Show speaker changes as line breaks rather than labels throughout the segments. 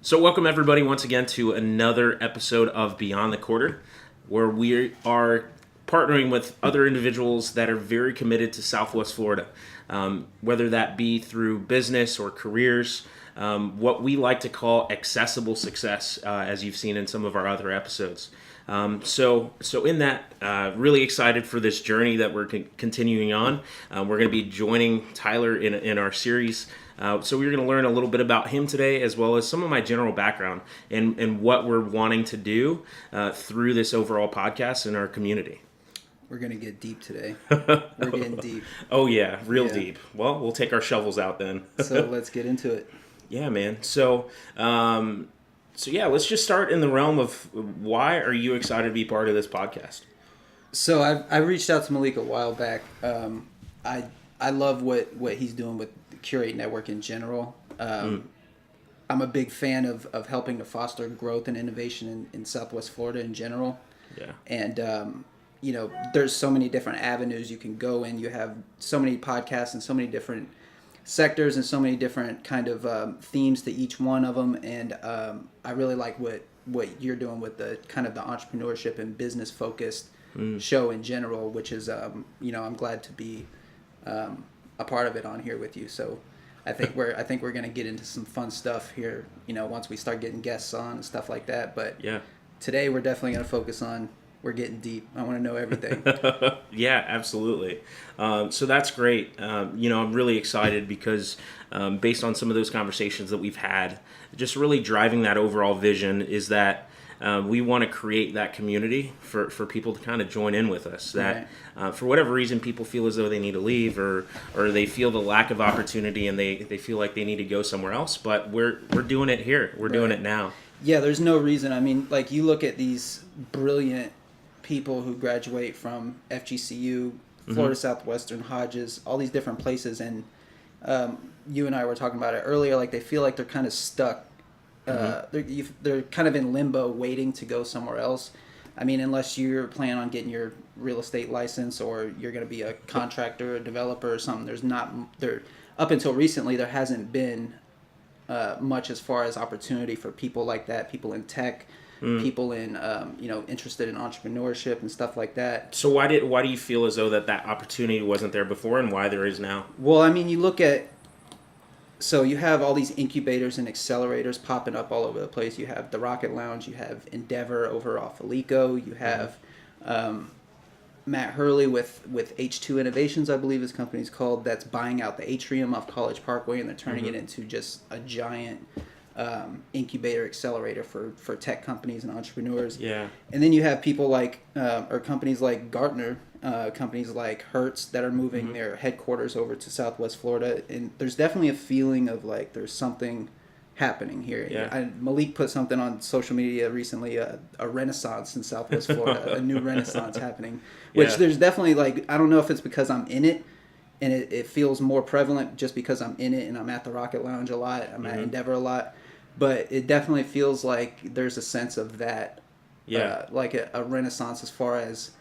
So welcome everybody once again to another episode of Beyond the Quarter, where we are partnering with other individuals that are very committed to Southwest Florida, whether that be through business or careers, what we like to call accessible success, as you've seen in some of our other episodes. So in that, really excited for this journey that we're continuing on. We're going to be joining Tyler in our series. So we're going to learn a little bit about him today, as well as some of my general background and what we're wanting to do through this overall podcast in our community.
We're going to get deep today. We're getting deep.
Oh, yeah, real deep. Well, we'll take our shovels out then.
So let's get into it.
Yeah, man. So let's just start in the realm of why are you excited to be part of this podcast?
So I reached out to Malik a while back. I love what he's doing with the Curate Network in general. I'm a big fan of helping to foster growth and innovation in Southwest Florida in general.
Yeah.
And, there's so many different avenues you can go in. You have so many podcasts and so many different sectors and so many different kind of themes to each one of them. And I really like what you're doing with the kind of the entrepreneurship and business focused show in general, which is, I'm glad to be a part of it on here with you. So I think we're going to get into some fun stuff here, once we start getting guests on and stuff like that. But
yeah,
today we're definitely going to focus on, we're getting deep. I want to know everything.
Yeah, absolutely. So that's great. I'm really excited because based on some of those conversations that we've had, just really driving that overall vision is that we want to create that community for people to kind of join in with us. That for whatever reason, people feel as though they need to leave or they feel the lack of opportunity and they feel like they need to go somewhere else. But we're doing it here. We're doing it now.
Yeah, there's no reason. I mean, like you look at these brilliant people who graduate from FGCU, Florida Southwestern, Hodges, all these different places, and you and I were talking about it earlier. Like they feel like they're kind of stuck. They're kind of in limbo, waiting to go somewhere else. I mean, unless you're planning on getting your real estate license or you're going to be a contractor, a developer, or something. Up until recently, there hasn't been much as far as opportunity for people like that. People in tech. People in interested in entrepreneurship and stuff like that.
So why do you feel as though that opportunity wasn't there before and why there is now?
Well, I mean, you look at, so you have all these incubators and accelerators popping up all over the place. You have the Rocket Lounge, you have Endeavor over off Alico, you have Matt Hurley with H2 Innovations, I believe his company's called, that's buying out the atrium off College Parkway and they're turning it into just a giant incubator accelerator for tech companies and entrepreneurs.
Yeah. And
then you have people like or companies like Gartner, companies like Hertz that are moving their headquarters over to Southwest Florida, and there's definitely a feeling of like there's something happening here.
Yeah.
Malik put something on social media recently, a renaissance in Southwest Florida, a new renaissance happening, which there's definitely like, I don't know if it's because I'm in it and it feels more prevalent just because I'm in it and I'm at the Rocket Lounge a lot, I'm at Endeavor a lot. But it definitely feels like there's a sense of that, like a renaissance as far as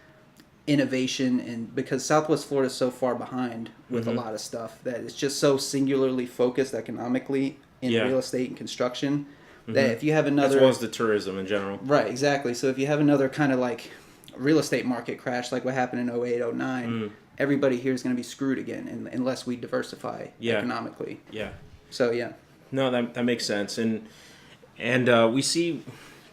innovation, and because Southwest Florida is so far behind with a lot of stuff that it's just so singularly focused economically in real estate and construction that if you have another...
As well as the tourism in general.
Right, exactly. So if you have another kind of like real estate market crash like what happened in 08, 09, everybody here is going to be screwed again unless we diversify economically. Yeah. So, yeah.
No, that makes sense, and we see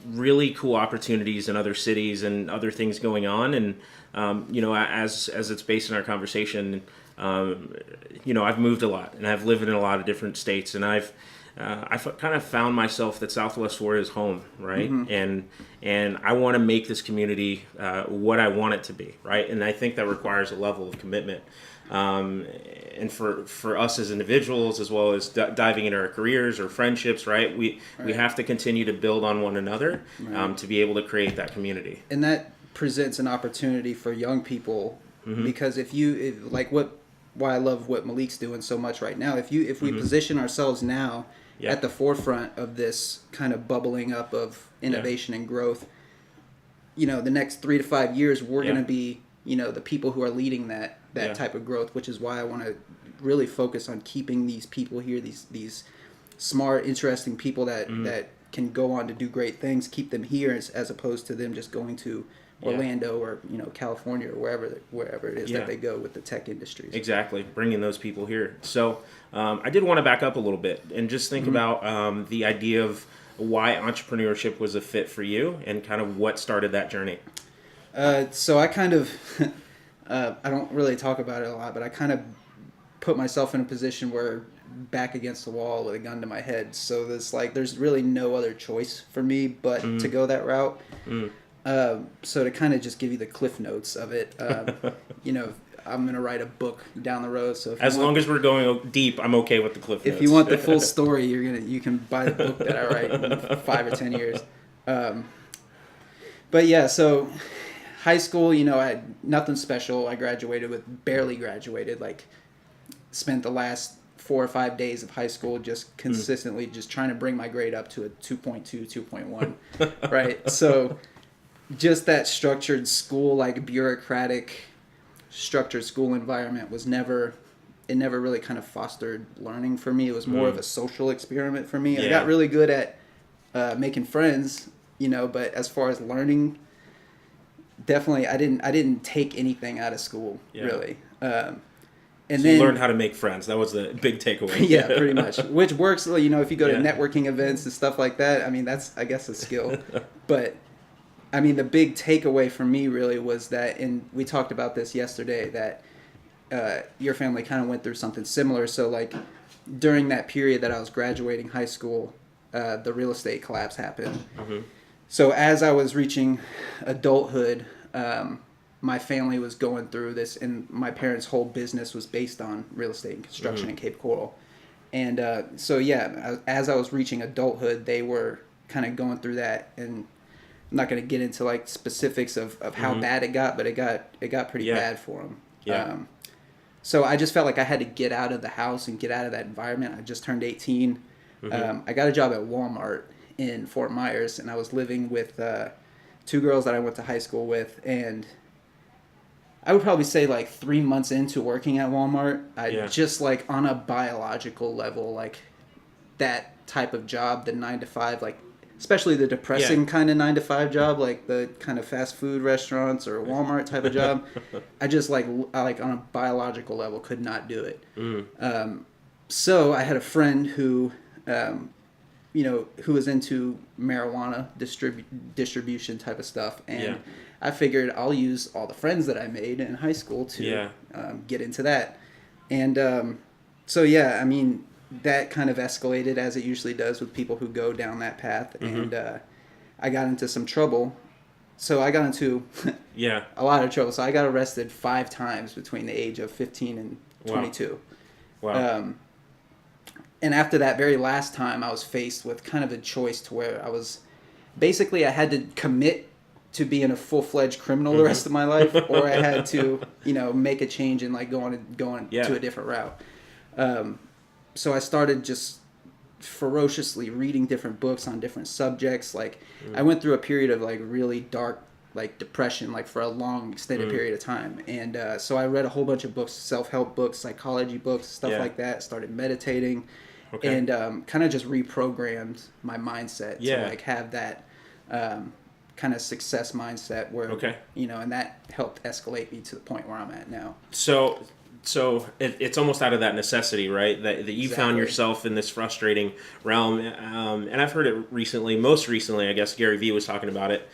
really cool opportunities in other cities and other things going on, and as it's based in our conversation, I've moved a lot and I've lived in a lot of different states, and I've kind of found myself that Southwest Florida is home, right? And I want to make this community what I want it to be, right? And I think that requires a level of commitment. And for us as individuals, as well as diving into our careers or friendships, right? We have to continue to build on one another to be able to create that community.
And that presents an opportunity for young people because why I love what Malik's doing so much right now. If we position ourselves now at the forefront of this kind of bubbling up of innovation and growth, the next 3 to 5 years, we're going to be, the people who are leading that type of growth, which is why I want to really focus on keeping these people here, these smart, interesting people that can go on to do great things, keep them here as opposed to them just going to Orlando or California or wherever it is that they go with the tech industries.
Exactly, bringing those people here. So I did want to back up a little bit and just think about the idea of why entrepreneurship was a fit for you and kind of what started that journey.
So I kind of, I don't really talk about it a lot, but I kind of put myself in a position where back against the wall with a gun to my head. So there's really no other choice for me but to go that route. So to kind of just give you the cliff notes of it, I'm going to write a book down the road. So
as long as we're going deep, I'm okay with the cliff notes.
If you want the full story, you can buy the book that I write in 5 or 10 years. But yeah, so high school, I had nothing special. I barely graduated, like spent the last 4 or 5 days of high school just consistently just trying to bring my grade up to a 2.2, 2.1, right? So just that structured school, like bureaucratic structured school environment never really kind of fostered learning for me. It was more of a social experiment for me. I got really good at making friends, but as far as learning, definitely I didn't take anything out of school really. And then
you learned how to make friends. That was the big takeaway.
Yeah, pretty much. Which works, if you go to networking events and stuff like that. I mean, that's, I guess, a skill. But I mean, the big takeaway for me really was that, and we talked about this yesterday, that your family kind of went through something similar. So like during that period that I was graduating high school, the real estate collapse happened. So as I was reaching adulthood, my family was going through this, and my parents' whole business was based on real estate and construction in Cape Coral. And as I was reaching adulthood, they were kind of going through that, and I'm not going to get into like specifics of how bad it got, but it got pretty bad for them. So I just felt like I had to get out of the house and get out of that environment. I just turned 18. I got a job at Walmart in Fort Myers, and I was living with 2 girls that I went to high school with, and I would probably say like 3 months into working at Walmart, I just like on a biological level, like that type of job, the 9 to 5, like especially the depressing kind of 9 to 5 job, like the kind of fast food restaurants or Walmart type of job. I just I on a biological level could not do it. So I had a friend who, who was into marijuana distribution type of stuff, and I figured I'll use all the friends that I made in high school to get into that. And I mean, that kind of escalated as it usually does with people who go down that path. And I got into some trouble. So I got into a lot of trouble. So I got arrested 5 times between the age of 15 and 22. Wow. And after that very last time, I was faced with kind of a choice to where I had to commit to being a full-fledged criminal the rest of my life, or I had to, make a change and like going to a different route. So I started just ferociously reading different books on different subjects. Like I went through a period of like really dark, like depression, like for a long extended period of time. And so I read a whole bunch of books, self-help books, psychology books, stuff like that. Started meditating and kind of just reprogrammed my mindset to like have that kind of success mindset where, and that helped escalate me to the point where I'm at now.
So it's almost out of that necessity, right? That you found yourself in this frustrating realm. And I've heard it recently, most recently, I guess Gary Vee was talking about it,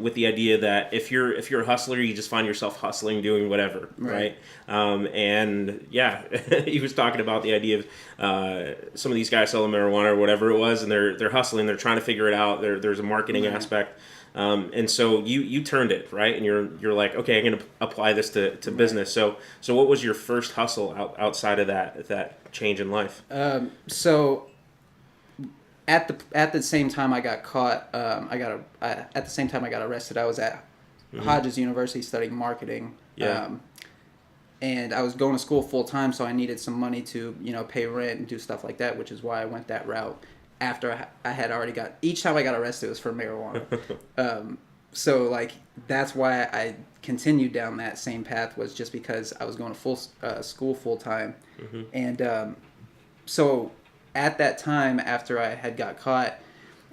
with the idea that if you're a hustler, you just find yourself hustling, doing whatever, right? He was talking about the idea of some of these guys selling marijuana or whatever it was, and they're hustling, they're trying to figure it out. There's a marketing aspect. And so you turned it, right? And you're like, okay, I'm going to apply this to business. So what was your first hustle outside of that change in life?
So at the same time I got caught, at the same time I got arrested, I was at Hodges University studying marketing. And I was going to school full time, so I needed some money to, pay rent and do stuff like that, which is why I went that route. After I had already each time I got arrested, it was for marijuana. So like that's why I continued down that same path, was just because I was going to school full time. And so at that time, after I had got caught,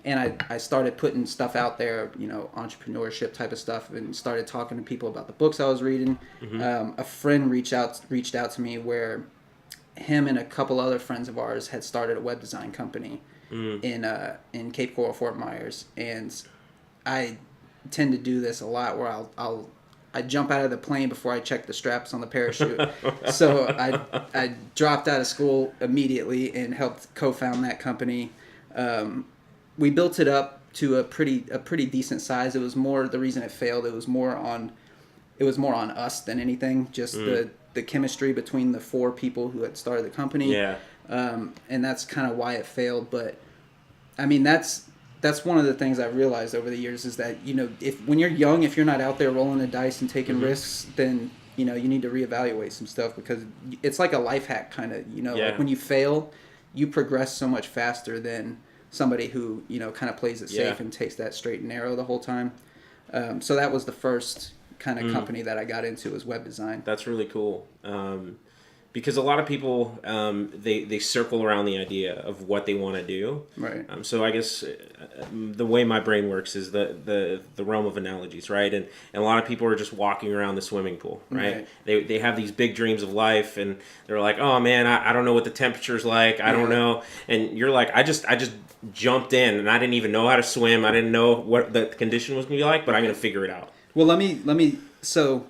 And I started putting stuff out there, entrepreneurship type of stuff, and started talking to people about the books I was reading. A friend reached out to me where him and a couple other friends of ours had started a web design company in Cape Coral, Fort Myers, and I tend to do this a lot where I jump out of the plane before I check the straps on the parachute. So I dropped out of school immediately and helped co-found that company. We built it up to a pretty decent size. It was more, the reason it failed, it was more on us than anything. Just the chemistry between the 4 people who had started the company.
Yeah.
And that's kind of why it failed. But I mean, that's one of the things I've realized over the years is that, when you're young, if you're not out there rolling the dice and taking risks, then, you need to reevaluate some stuff, because it's like a life hack kind of, like when you fail, you progress so much faster than somebody who, kind of plays it safe and takes that straight and narrow the whole time. So that was the first kind of company that I got into, was web design.
That's really cool. Because a lot of people, they circle around the idea of what they want to do.
Right.
So I guess the way my brain works is the realm of analogies, right? And a lot of people are just walking around the swimming pool, right? They have these big dreams of life, and they're like, oh man, I don't know what the temperature's like. I don't know. And you're like, I just jumped in, and I didn't even know how to swim. I didn't know what the condition was going to be like, but I'm going to figure it out.
Well, let me. So,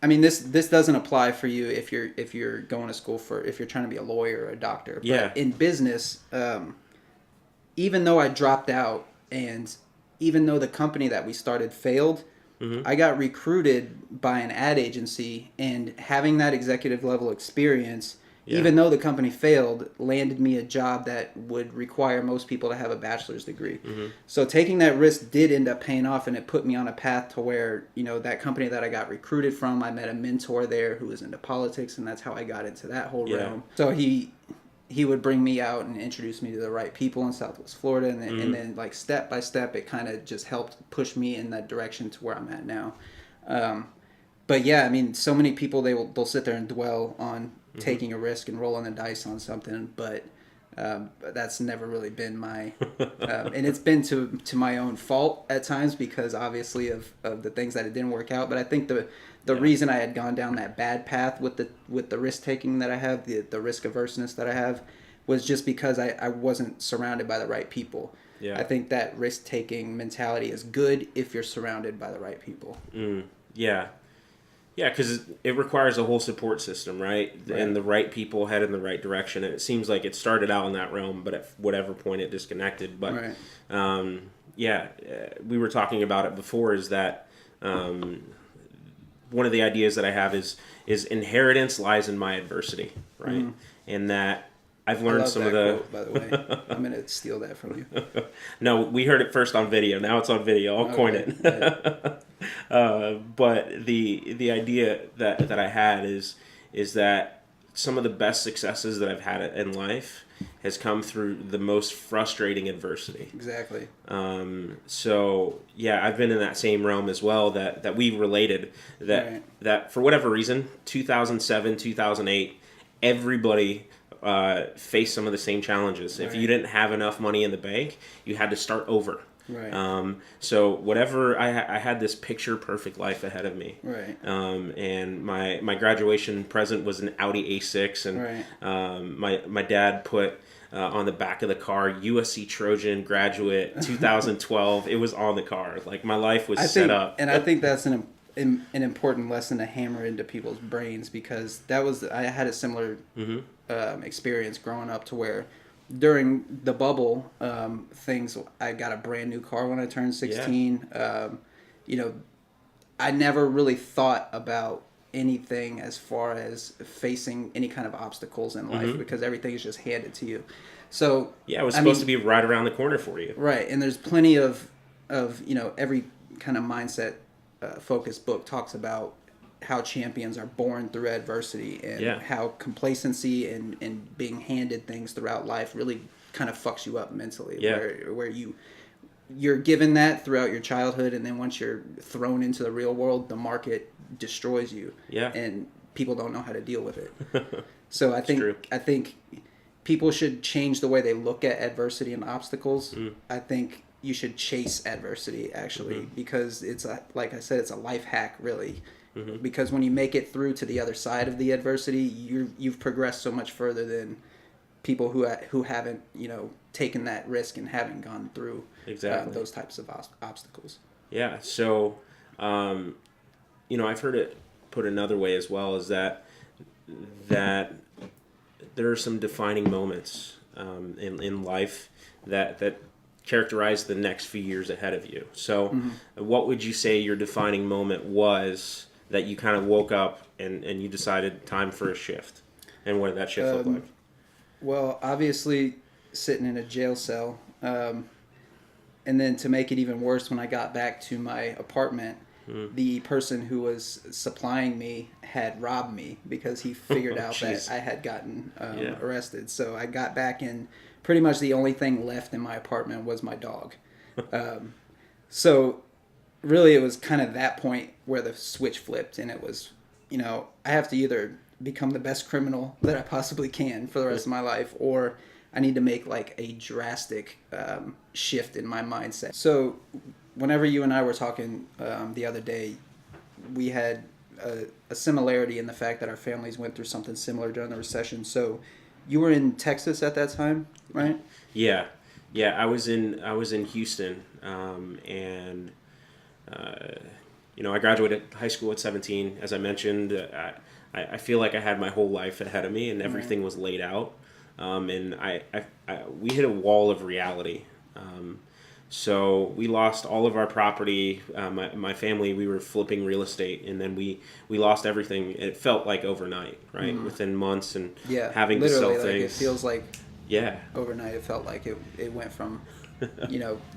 I mean, this doesn't apply for you if you're going to school if you're trying to be a lawyer or a doctor. But in business, even though I dropped out, and even though the company that we started failed, I got recruited by an ad agency, and having that executive level experience, even though the company failed, landed me a job that would require most people to have a bachelor's degree. So taking that risk did end up paying off, and it put me on a path to where, that company that I got recruited from, I met a mentor there who was into politics, and that's how I got into that whole realm. So he would bring me out and introduce me to the right people in Southwest Florida, and then like step by step, it kind of just helped push me in that direction to where I'm at now. But yeah, I mean, so many people, they'll sit there and dwell on taking a risk and rolling the dice on something, but that's never really been my and it's been to my own fault at times, because obviously of the things that it didn't work out. But I think the reason I had gone down that bad path with the risk taking that I have, the risk averseness that I have, was just because I wasn't surrounded by the right people. I think that risk taking mentality is good if you're surrounded by the right people.
Yeah, because it requires a whole support system, right? And the right people head in the right direction. And it seems like it started out in that realm, but at whatever point it disconnected. But we were talking about it before, is that one of the ideas that I have is inheritance lies in my adversity, right? And that I've learned some of the
quote, by the way. I'm going to steal that from you.
No, we heard it first on video. Now it's on video. I'll coin it. But the idea that I had is that some of the best successes that I've had in life has come through the most frustrating adversity.
Exactly.
So yeah, I've been in that same realm as well, that we related that for whatever reason, 2007, 2008, everybody face some of the same challenges. If you didn't have enough money in the bank, you had to start over. So whatever, I had this picture perfect life ahead of me. And my graduation present was an Audi A6, and my dad put on the back of the car, USC Trojan graduate 2012. It was on the car. Like, my life was set up.
And I think that's an important lesson to hammer into people's brains, because I had a similar experience growing up, to where during the bubble I got a brand new car when I turned 16. I never really thought about anything as far as facing any kind of obstacles in life, because everything is just handed to you. So
it was supposed to be right around the corner for you.
And there's plenty of every kind of mindset focused book talks about how champions are born through adversity, and how complacency and being handed things throughout life really kind of fucks you up mentally. Where you're given that throughout your childhood, and then once you're thrown into the real world, the market destroys you. And people don't know how to deal with it. So I think people should change the way they look at adversity and obstacles. I think you should chase adversity actually, because it's like I said, it's a life hack really. Because when you make it through to the other side of the adversity, you've progressed so much further than people who haven't, taken that risk and haven't gone through those types of obstacles.
Yeah. So, I've heard it put another way as well, is that there are some defining moments in life that characterize the next few years ahead of you. So, what would you say your defining moment was that you kind of woke up and you decided time for a shift? And what did that shift look like?
Well, obviously, sitting in a jail cell. And then to make it even worse, when I got back to my apartment, the person who was supplying me had robbed me because he figured out that I had gotten arrested. So I got back, and pretty much the only thing left in my apartment was my dog. So really it was kind of that point where the switch flipped, and it was, I have to either become the best criminal that I possibly can for the rest of my life, or I need to make like a drastic shift in my mindset. So whenever you and I were talking the other day, we had a similarity in the fact that our families went through something similar during the recession. So you were in Texas at that time, right?
Yeah. I was in Houston, and I graduated high school at 17. As I mentioned, I feel like I had my whole life ahead of me, and everything was laid out. And we hit a wall of reality. So we lost all of our property. My family, we were flipping real estate, and then we lost everything. It felt like overnight, right? Within months, and having to sell things.
It feels like overnight. It felt like it went from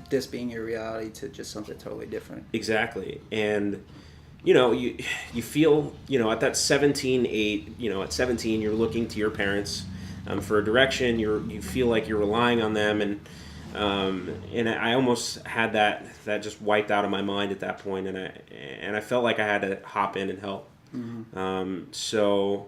this being your reality to just something totally different.
Exactly. And you feel, at that 17, at 17 you're looking to your parents for a direction. You feel like you're relying on them, and I almost had that just wiped out of my mind at that point, and I felt like I had to hop in and help. So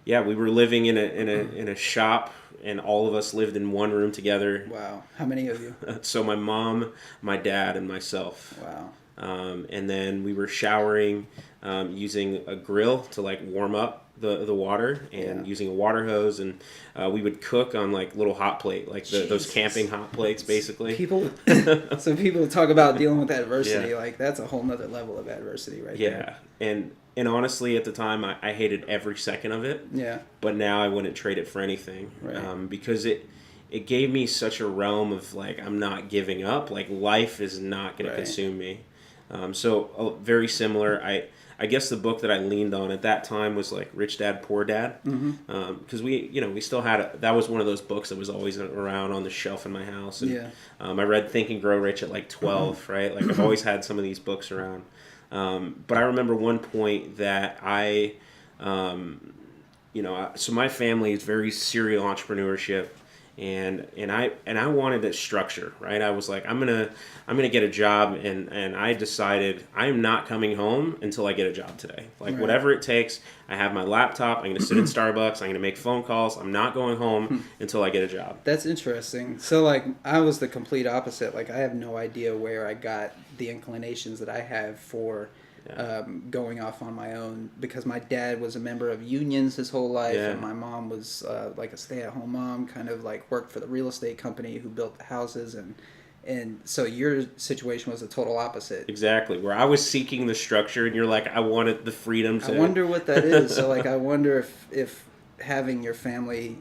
we were living in a shop, and all of us lived in one room together.
Wow. How many of you?
So my mom, my dad, and myself.
Wow.
And then we were showering using a grill to like warm up the water, and using a water hose, and we would cook on like little hot plate, like those camping hot plates, basically.
People talk about dealing with adversity, like that's a whole nother level of adversity right there.
And honestly, at the time, I hated every second of it. Yeah. But now I wouldn't trade it for anything, because it gave me such a realm of like, I'm not giving up. Like, life is not going to consume me. So very similar. I guess the book that I leaned on at that time was like Rich Dad, Poor Dad, because we still had that was one of those books that was always around on the shelf in my house. And, I read Think and Grow Rich at like 12, right? Like, I've always had some of these books around. But I remember one point that so my family is very serial entrepreneurship. And I wanted a structure, right? I was like, I'm gonna get a job, and I decided I am not coming home until I get a job today. Like, whatever it takes. I have my laptop. I'm gonna sit in Starbucks. I'm gonna make phone calls. I'm not going home until I get a job.
That's interesting. So like, I was the complete opposite. Like, I have no idea where I got the inclinations that I have for going off on my own, because my dad was a member of unions his whole life, and my mom was like a stay-at-home mom, kind of like worked for the real estate company who built the houses, and so your situation was a total opposite.
Exactly, where I was seeking the structure, and you're like, I wanted the freedom to.
I wonder what that is. So like, I wonder if having your family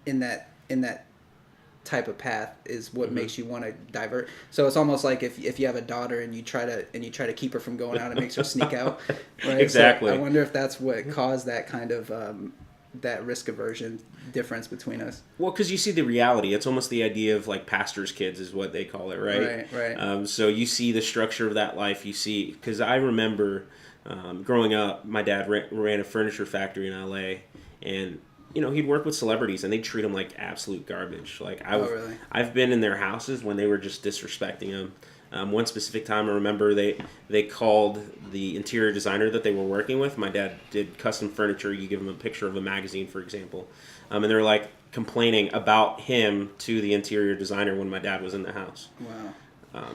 in that type of path is what makes you want to divert. So it's almost like if you have a daughter and you try to keep her from going out, it makes her sneak out, right?
Exactly.
So I wonder if that's what caused that kind of that risk aversion difference between us.
Well, because you see the reality. It's almost the idea of like pastor's kids is what they call it, right?
Right.
So you see the structure of that life. You see, because I remember growing up, my dad ran a furniture factory in LA, and he'd work with celebrities, and they'd treat him like absolute garbage. Like,
really?
I've been in their houses when they were just disrespecting him. One specific time I remember they called the interior designer that they were working with. My dad did custom furniture. You give him a picture of a magazine, for example. And they're like complaining about him to the interior designer when my dad was in the house.
Wow.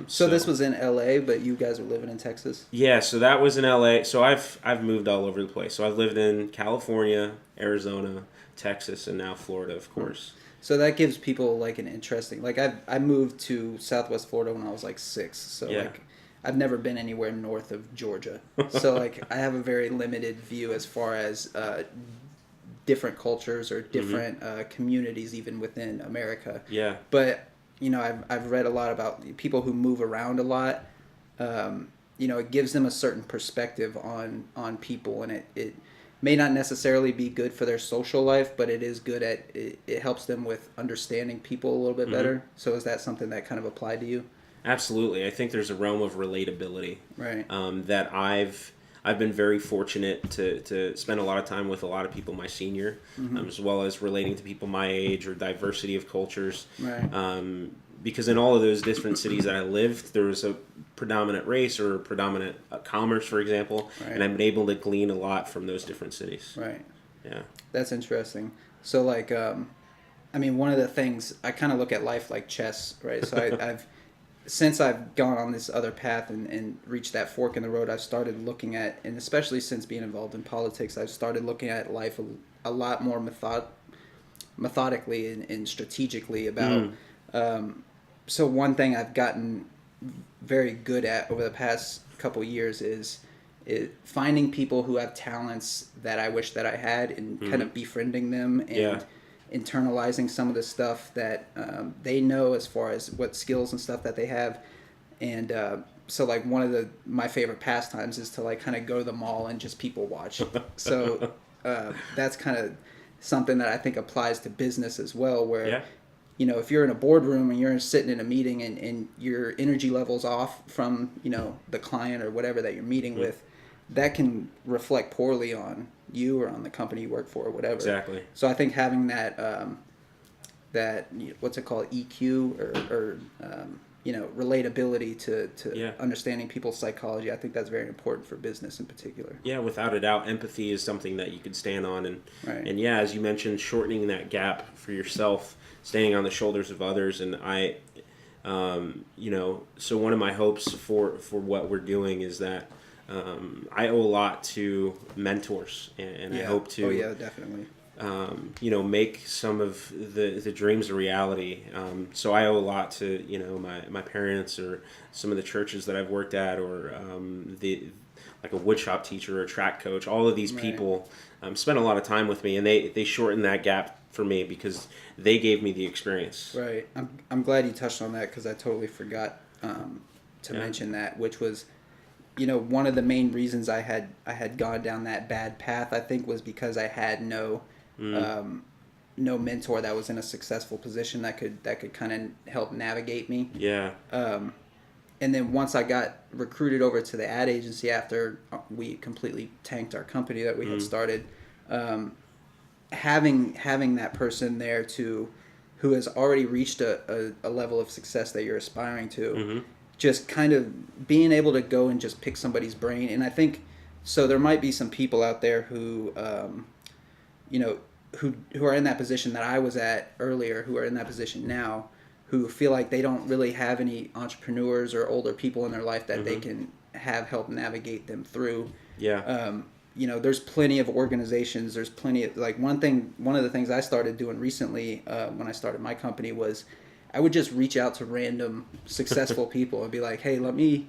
So this was in LA, but you guys were living in Texas?
Yeah, so that was in LA. So I've moved all over the place. So I've lived in California, Arizona, Texas, and now Florida, of course.
So that gives people like an interesting, like I moved to Southwest Florida when I was like 6. So
Yeah.
like I've never been anywhere north of Georgia. So like I have a very limited view as far as different cultures or different communities even within America.
Yeah.
But you know, I've read a lot about people who move around a lot. You know, it gives them a certain perspective on people, and it may not necessarily be good for their social life, but it is good at it helps them with understanding people a little bit better. So is that something that kind of applied to you?
Absolutely. I think there's a realm of relatability,
Right.
that I've been very fortunate to spend a lot of time with a lot of people my senior, as well as relating to people my age or diversity of cultures.
Right.
Because in all of those different cities that I lived, there was a predominant race or predominant commerce, for example,
Right.
and I've been able to glean a lot from those different cities.
Right.
Yeah.
That's interesting. So like, I mean, one of the things I kind of look at life like chess, right? So I've since I've gone on this other path and reached that fork in the road, I've started looking at, and especially since being involved in politics, I've started looking at life a lot more methodically and strategically about. So one thing I've gotten very good at over the past couple years is finding people who have talents that I wish that I had and kind of befriending them and internalizing some of the stuff that they know as far as what skills and stuff that they have. And so like one of my favorite pastimes is to like kind of go to the mall and just people watch. So that's kind of something that I think applies to business as well, where you know, if you're in a boardroom and you're sitting in a meeting and your energy level's off from, you know, the client or whatever that you're meeting with, that can reflect poorly on you or on the company you work for or whatever.
Exactly.
So I think having that, what's it called, EQ or you know, relatability to understanding people's psychology, I think that's very important for business in particular.
Yeah, without a doubt, empathy is something that you could stand on. And yeah, as you mentioned, shortening that gap for yourself, standing on the shoulders of others. And I, you know, so one of my hopes for what we're doing is that I owe a lot to mentors, and I hope to,
definitely.
You know, make some of the dreams a reality. So I owe a lot to, you know, my parents or some of the churches that I've worked at, or like a woodshop teacher or a track coach. All of these people spent a lot of time with me, and they shortened that gap for me because they gave me the experience.
Right. I'm glad you touched on that because I totally forgot to mention that, which was, you know, one of the main reasons I had gone down that bad path, I think, was because I had no mentor that was in a successful position that could kind of help navigate me. Yeah. And then once I got recruited over to the ad agency after we completely tanked our company that we had started, having that person there who has already reached a level of success that you're aspiring to, just kind of being able to go and just pick somebody's brain. And I think, so there might be some people out there who, you know, who are in that position that I was at earlier, who are in that position now, who feel like they don't really have any entrepreneurs or older people in their life that they can have help navigate them through. Yeah. You know, there's plenty of organizations. There's plenty of, like, one of the things I started doing recently when I started my company was I would just reach out to random successful people and be like, hey, let me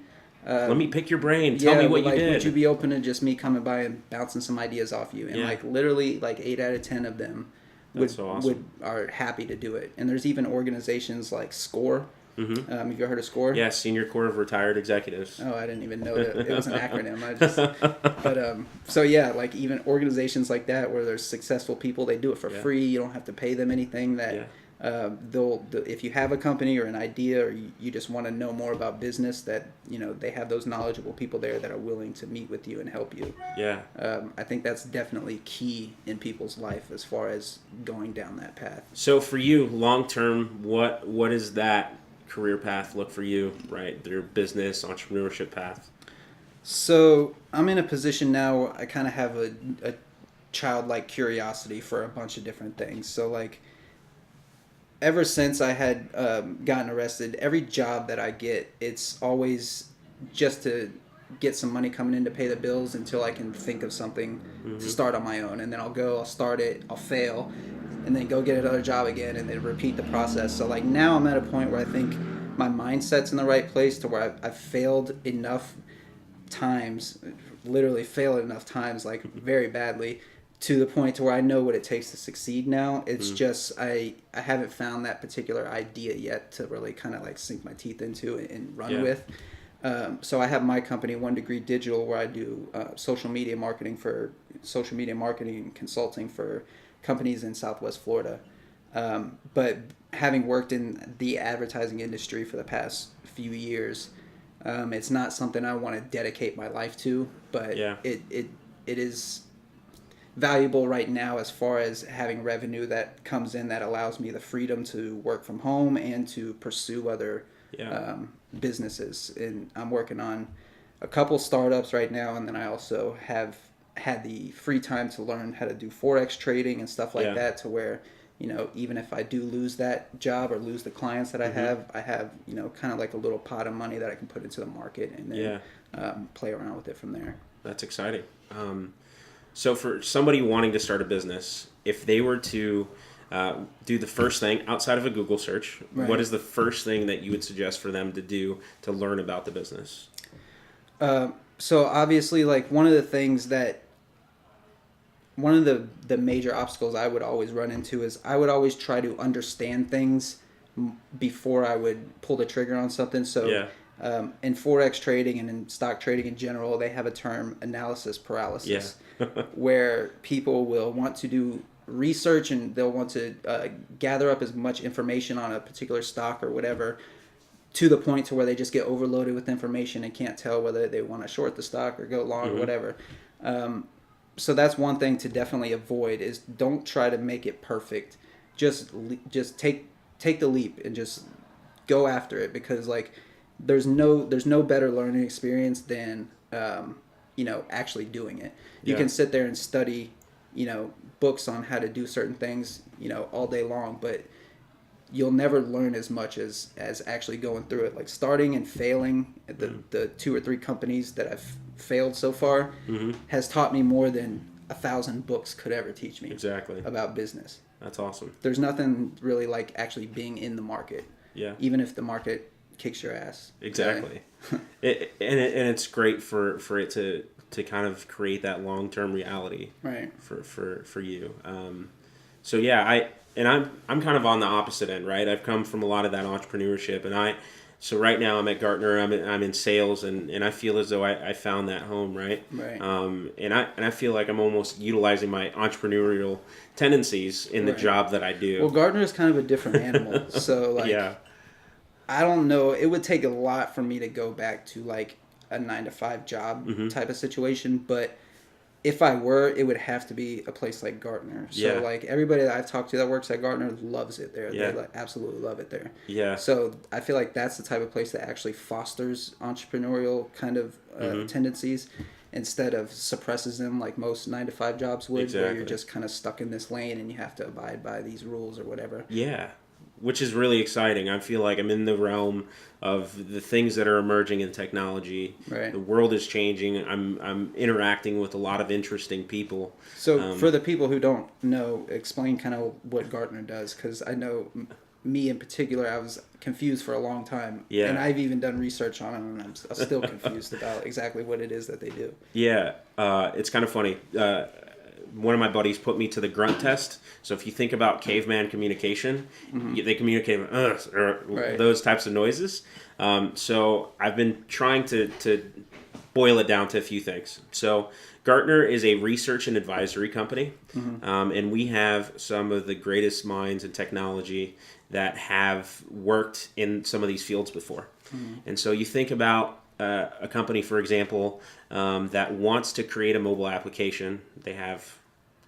pick your brain. Tell me what you did.
Would you be open to just me coming by and bouncing some ideas off you? And like literally like 8 out of 10 of them are happy to do it. And there's even organizations like SCORE. Have you ever heard of SCORE?
Yeah, Senior Corps of Retired Executives.
Oh, I didn't even know that it was an acronym. So yeah, like even organizations like that where there's successful people, they do it for free. You don't have to pay them anything. They'll if you have a company or an idea, or you just want to know more about business, that, you know, they have those knowledgeable people there that are willing to meet with you and help you. Yeah. I think that's definitely key in people's life as far as going down that path.
So for you, long term, what is that career path look for you, right? Your business, entrepreneurship path?
So I'm in a position now where I kind of have a childlike curiosity for a bunch of different things. So like ever since I had gotten arrested, every job that I get, it's always just to get some money coming in to pay the bills until I can think of something to start on my own. And then I'll start it, I'll fail, and then go get another job again, and then repeat the process. So like now I'm at a point where I think my mindset's in the right place to where I've failed enough times, literally failed enough times, like very badly, to the point to where I know what it takes to succeed now. It's just I haven't found that particular idea yet to really kind of like sink my teeth into and run with. So I have my company, 1 Degree Digital, where I do social media marketing and consulting for companies in Southwest Florida. But having worked in the advertising industry for the past few years, it's not something I want to dedicate my life to, but it is valuable right now as far as having revenue that comes in that allows me the freedom to work from home and to pursue other businesses. And I'm working on a couple startups right now, and then I also have had the free time to learn how to do Forex trading and stuff like that, to where, you know, even if I do lose that job or lose the clients that I have, you know, kind of like a little pot of money that I can put into the market and then play around with it from there.
That's exciting. So for somebody wanting to start a business, if they were to do the first thing outside of a Google search, what is the first thing that you would suggest for them to do to learn about the business?
So obviously, like one of the major obstacles I would always run into is I would always try to understand things before I would pull the trigger on something. So in Forex trading and in stock trading in general, they have a term, analysis paralysis, where people will want to do research and they'll want to gather up as much information on a particular stock or whatever, to the point to where they just get overloaded with information and can't tell whether they want to short the stock or go long or whatever. So that's one thing to definitely avoid, is don't try to make it perfect. Just take the leap and just go after it, because like there's no better learning experience than actually doing it. You can sit there and study, books on how to do certain things, all day long, but you'll never learn as much as actually going through it. Like starting and failing at the 2 or 3 companies that I've failed so far has taught me more than 1,000 books could ever teach me about business.
That's awesome.
There's nothing really like actually being in the market.
Yeah.
Even if the market kicks your ass.
Exactly. And it's great for it to kind of create that long-term reality.
Right.
For you. So yeah, I'm kind of on the opposite end, right? I've come from a lot of that entrepreneurship, and so right now I'm at Gartner. I'm in sales, and I feel as though I found that home, right?
Right.
And I feel like I'm almost utilizing my entrepreneurial tendencies in the job that I do.
Well, Gartner is kind of a different animal, so like I don't know. It would take a lot for me to go back to like a 9-to-5 job type of situation, but if I were, it would have to be a place like Gartner. So like everybody that I've talked to that works at Gartner loves it there. They like, absolutely love it there. Yeah. So I feel like that's the type of place that actually fosters entrepreneurial kind of tendencies, instead of suppresses them like most 9-to-5 jobs would, where you're just kind of stuck in this lane and you have to abide by these rules or whatever.
Yeah. Which is really exciting. I feel like I'm in the realm of the things that are emerging in technology.
Right.
The world is changing. I'm interacting with a lot of interesting people.
So for the people who don't know, explain kind of what Gartner does, because I know me in particular, I was confused for a long time. Yeah. And I've even done research on it, and I'm still confused about exactly what it is that they do. Yeah.
It's kind of funny. One of my buddies put me to the grunt test. So if you think about caveman communication, they communicate with those types of noises. So I've been trying to boil it down to a few things. So Gartner is a research and advisory company, and we have some of the greatest minds in technology that have worked in some of these fields before. And so you think about a company, for example, that wants to create a mobile application. They have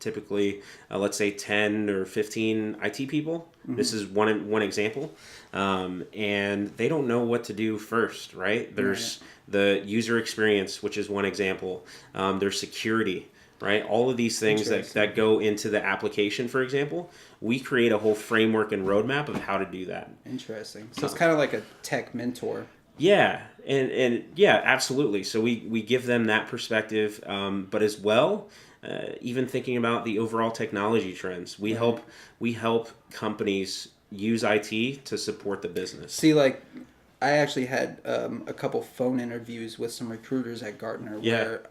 typically, let's say 10 or 15 IT people. Mm-hmm. This is one example. And they don't know what to do first, right? There's the user experience, which is one example. There's security, right? All of these things that go into the application, for example, we create a whole framework and roadmap of how to do that.
Interesting. So it's kind of like a tech mentor.
Yeah, and yeah, absolutely. So we give them that perspective, but as well, even thinking about the overall technology trends, we help companies use IT to support the business.
See, like, I actually had a couple phone interviews with some recruiters at Gartner where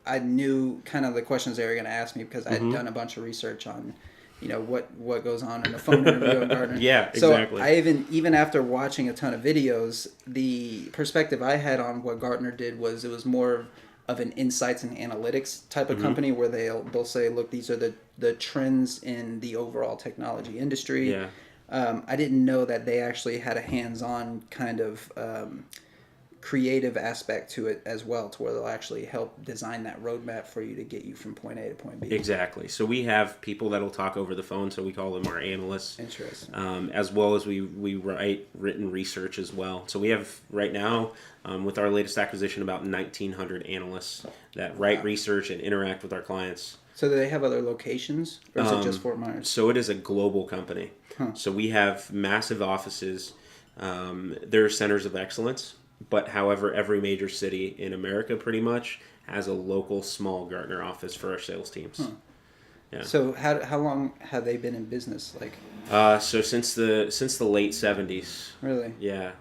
I knew kind of the questions they were going to ask me because I had done a bunch of research on, what goes on in a phone interview at Gartner.
Yeah, exactly.
So I even after watching a ton of videos, the perspective I had on what Gartner did was it was more of an insights and analytics type of company where they'll say, look, these are the trends in the overall technology industry.
Yeah.
I didn't know that they actually had a hands-on kind of creative aspect to it as well, to where they'll actually help design that roadmap for you to get you from point A to point B.
Exactly. So we have people that'll talk over the phone, so we call them our analysts.
Interesting.
As well as we write written research as well. So we have right now, with our latest acquisition, about 1,900 analysts that write research and interact with our clients.
So do they have other locations, or is it just Fort Myers?
So it is a global company. Huh. So we have massive offices. There are centers of excellence. But however, every major city in America pretty much has a local small Gartner office for our sales teams. Huh. Yeah.
So how long have they been in business? Like,
so since the late 70s.
Really?
Yeah.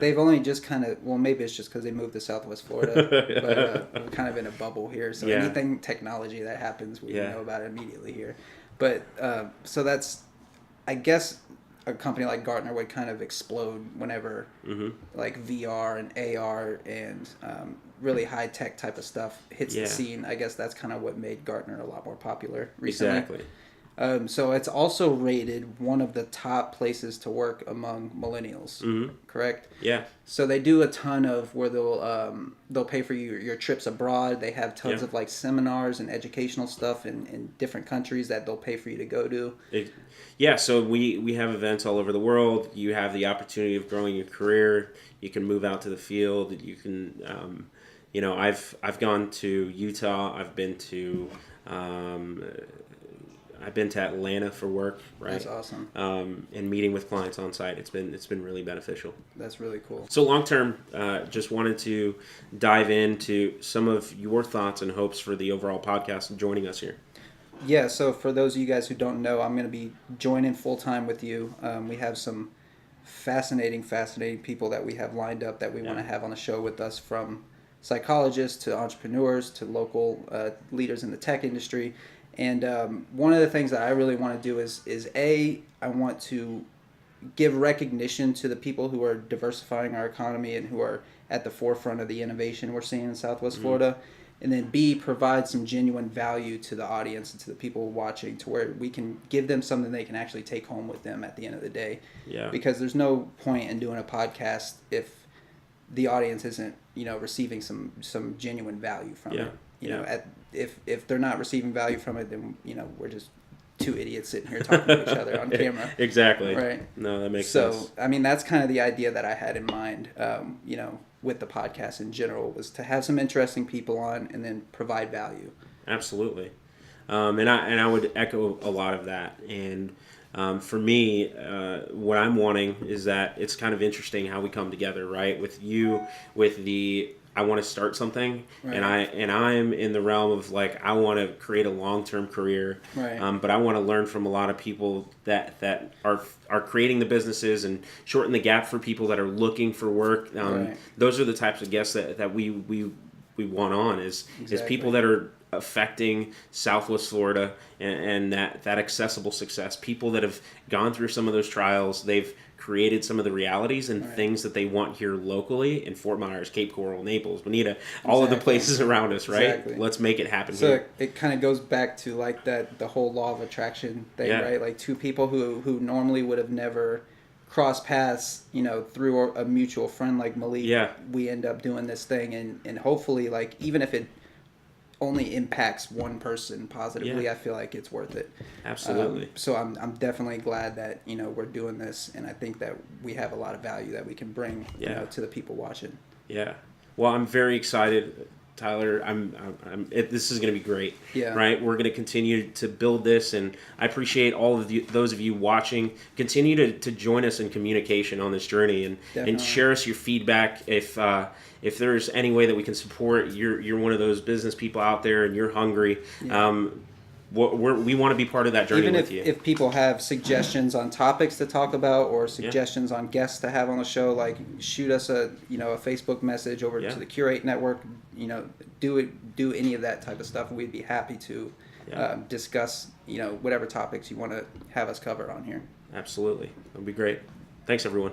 They've only just kind of, well, maybe it's just because they moved to Southwest Florida, but we're kind of in a bubble here. So anything technology that happens, we know about it immediately here. But so that's, I guess, a company like Gartner would kind of explode whenever like VR and AR and really high tech type of stuff hits the scene. I guess that's kind of what made Gartner a lot more popular recently.
Exactly.
So it's also rated one of the top places to work among millennials. Correct?
Yeah.
So they do a ton of where they'll pay for your trips abroad. They have tons of like seminars and educational stuff in different countries that they'll pay for you to go to.
So we have events all over the world. You have the opportunity of growing your career. You can move out to the field. You can, I've gone to Utah. I've been to Atlanta for work, right?
That's awesome.
And meeting with clients on site. It's been really beneficial.
That's really cool.
So long term, just wanted to dive into some of your thoughts and hopes for the overall podcast and joining us here.
Yeah, so for those of you guys who don't know, I'm going to be joining full time with you. We have some fascinating people that we have lined up that we want to have on the show with us, from psychologists to entrepreneurs to local leaders in the tech industry. And one of the things that I really want to do is I want to give recognition to the people who are diversifying our economy and who are at the forefront of the innovation we're seeing in Southwest Florida. And then B, provide some genuine value to the audience and to the people watching, to where we can give them something they can actually take home with them at the end of the day. Yeah. Because there's no point in doing a podcast if the audience isn't, receiving some genuine value from it. If they're not receiving value from it, then we're just two idiots sitting here talking to each other on camera.
Exactly.
Right.
No, that makes sense.
So, I mean, that's kind of the idea that I had in mind, with the podcast in general, was to have some interesting people on and then provide value.
Absolutely. And I would echo a lot of that. And for me, what I'm wanting is that it's kind of interesting how we come together, right? With you, with the I want to start something, right. and I'm in the realm of like I want to create a long-term career, right. But I want to learn from a lot of people that are creating the businesses and shorten the gap for people that are looking for work. Right. Those are the types of guests that we want on is people that are affecting Southwest Florida and that accessible success. People that have gone through some of those trials, they've created some of the realities and things that they want here locally in Fort Myers, Cape Coral, Naples, Bonita, all of the places around us, right? Exactly. Let's make it happen here.
So it kind of goes back to like the whole law of attraction thing, right? Like two people who normally would have never crossed paths, through a mutual friend like Malik, we end up doing this thing and hopefully, like, even if it only impacts one person positively,
Yeah.
I feel like it's worth it.
Absolutely.
So I'm definitely glad that, we're doing this, and I think that we have a lot of value that we can bring, to the people watching.
Yeah. Well, I'm very excited, Tyler. This is going to be great.
Yeah.
Right. We're going to continue to build this, and I appreciate all of those of you watching. Continue to join us in communication on this journey, and
Definitely.
share us your feedback. If there's any way that we can support, you're one of those business people out there, and you're hungry.
Yeah.
We want to be part of that journey
Even
with you.
if people have suggestions on topics to talk about, or suggestions on guests to have on the show, like shoot us a Facebook message over to the Curate Network. Do any of that type of stuff. We'd be happy to discuss whatever topics you want to have us cover on here.
Absolutely, that'd be great. Thanks, everyone.